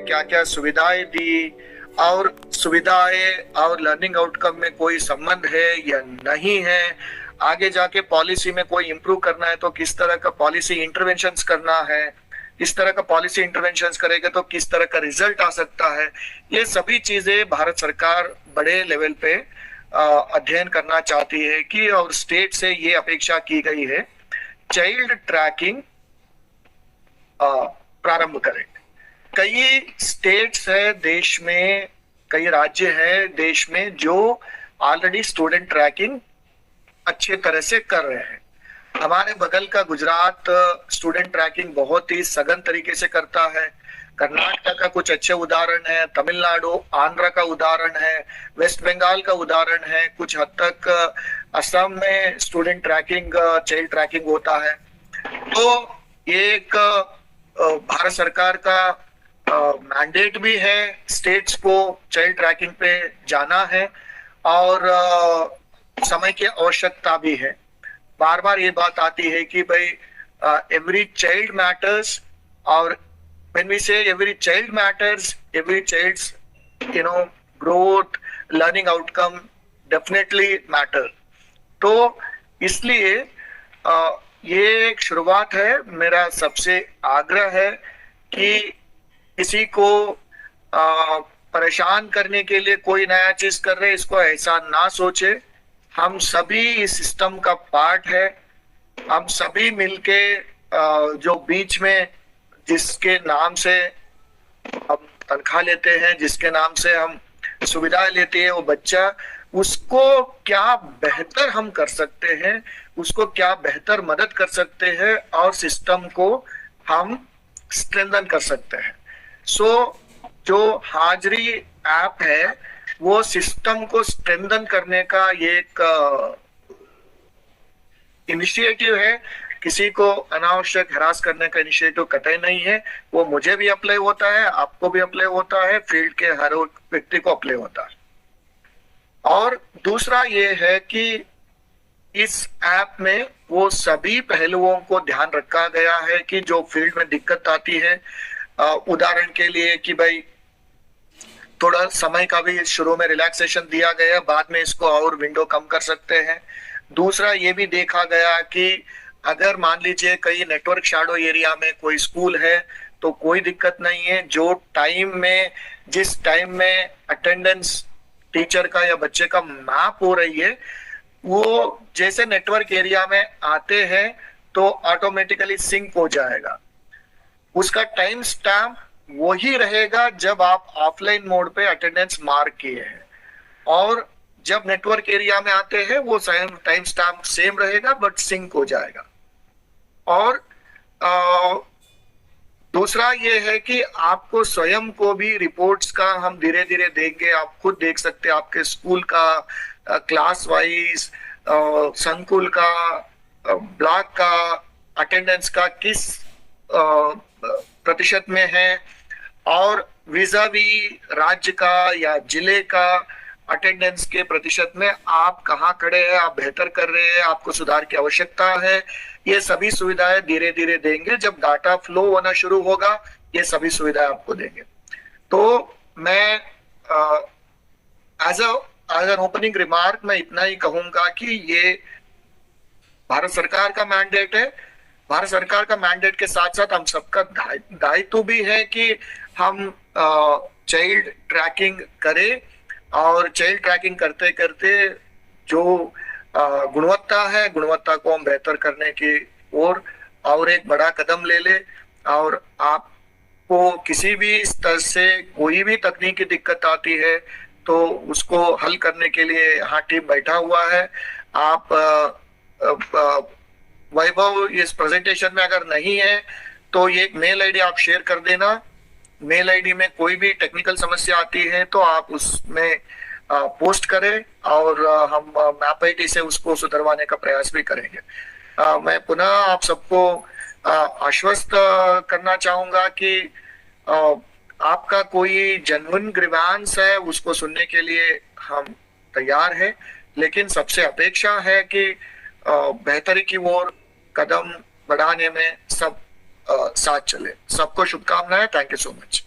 क्या क्या सुविधाएं दी, और सुविधाएं और लर्निंग आउटकम में कोई संबंध है या नहीं है, आगे जाके पॉलिसी में कोई इंप्रूव करना है तो किस तरह का पॉलिसी इंटरवेंशंस करना है, किस तरह का पॉलिसी इंटरवेंशंस करेगा तो किस तरह का रिजल्ट आ सकता है। ये सभी चीजें भारत सरकार बड़े लेवल पे अध्ययन करना चाहती है कि, और स्टेट से ये अपेक्षा की गई है चाइल्ड ट्रैकिंग प्रारंभ करें। कई स्टेट्स है देश में, कई राज्य है देश में जो ऑलरेडी स्टूडेंट ट्रैकिंग अच्छे तरह से कर रहे हैं। हमारे बगल का गुजरात स्टूडेंट ट्रैकिंग बहुत ही सघन तरीके से करता है। कर्नाटक का कुछ अच्छे उदाहरण है, तमिलनाडु आंध्र का उदाहरण है, वेस्ट बंगाल का उदाहरण है, कुछ हद तक असम में स्टूडेंट ट्रैकिंग चाइल्ड ट्रैकिंग होता है। तो ये एक भारत सरकार का मैंडेट भी है, स्टेट्स को चाइल्ड ट्रैकिंग पे जाना है और समय की आवश्यकता भी है। बार बार ये बात आती है कि भाई एवरी चाइल्ड मैटर्स, और when we say every child matters, every child's growth, learning outcome definitely matter। तो इसलिए ये एक शुरुआत है। मेरा सबसे आग्रह है कि किसी को परेशान करने के लिए कोई नया चीज कर रहे इसको ऐसा ना सोचे। हम सभी इस सिस्टम का पार्ट है। हम सभी मिलके जो बीच में जिसके नाम से हम तनख्वाह लेते हैं, जिसके नाम से हम सुविधाएं लेते हैं, वो बच्चा, उसको क्या बेहतर हम कर सकते हैं, उसको क्या बेहतर मदद कर सकते हैं और सिस्टम को हम स्ट्रेंथन कर सकते हैं। जो हाजरी ऐप है वो सिस्टम को स्ट्रेंथन करने का एक इनिशिएटिव है। किसी को अनावश्यक हरास करने का इनिशिएटिव कतई नहीं है। वो मुझे भी अप्लाई होता है, आपको भी अप्लाई होता है, फील्ड के हर व्यक्ति को अप्लाई होता है। और दूसरा ये है कि इस ऐप में वो सभी पहलुओं को ध्यान रखा गया है कि जो फील्ड में दिक्कत आती है, उदाहरण के लिए कि भाई थोड़ा समय का भी शुरू में रिलैक्सेशन दिया गया, बाद में इसको और विंडो कम कर सकते हैं। दूसरा ये भी देखा गया कि अगर मान लीजिए कई नेटवर्क शैडो एरिया में कोई स्कूल है तो कोई दिक्कत नहीं है। जो टाइम में, जिस टाइम में अटेंडेंस टीचर का या बच्चे का मैप हो रही है, वो जैसे नेटवर्क एरिया में आते हैं तो ऑटोमेटिकली सिंक हो जाएगा। उसका टाइम स्टैम्प वही रहेगा जब आप ऑफलाइन मोड पे अटेंडेंस मार्क किए हैं, और जब नेटवर्क एरिया में आते हैं वो टाइम स्टैम्प सेम रहेगा बट सिंक हो जाएगा। और दूसरा ये है कि आपको स्वयं को भी रिपोर्ट्स का हम धीरे धीरे देंगे। आप खुद देख सकते हैं आपके स्कूल का क्लास वाइज, संकुल का, ब्लॉक का अटेंडेंस का किस प्रतिशत में है, और विज़ावी राज्य का या जिले का अटेंडेंस के प्रतिशत में आप कहाँ खड़े हैं, आप बेहतर कर रहे हैं, आपको सुधार की आवश्यकता है। ये सभी सुविधाएं धीरे धीरे देंगे। जब डाटा फ्लो होना शुरू होगा ये सभी सुविधाएं आपको देंगे। तो मैं एज एन ओपनिंग रिमार्क मैं इतना ही कहूंगा कि ये भारत सरकार का मैंडेट है। भारत सरकार का मैंडेट के साथ साथ हम सबका दायित्व भी है कि हम चाइल्ड ट्रैकिंग करें, और चाइल्ड ट्रैकिंग करते करते जो गुणवत्ता है, गुणवत्ता को हम बेहतर करने की और एक बड़ा कदम ले ले। और आपको किसी भी स्तर से कोई भी तकनीकी दिक्कत आती है तो उसको हल करने के लिए यहाँ टीम बैठा हुआ है। आप वैभव इस प्रेजेंटेशन में अगर नहीं है तो ये एक मेल आईडी आप शेयर कर देना। मेल आईडी में कोई भी टेक्निकल समस्या आती है तो आप उसमें पोस्ट करें और हम मैप आईटी से उसको सुधरवाने का प्रयास भी करेंगे। मैं पुनः आप सबको आश्वस्त करना चाहूंगा कि आपका कोई जेन्युइन ग्रीवांस है उसको सुनने के लिए हम तैयार हैं, लेकिन सबसे अपेक्षा है कि बेहतरी की ओर कदम बढ़ाने में सब साथ चले। सबको शुभकामनाएं। Thank you so much.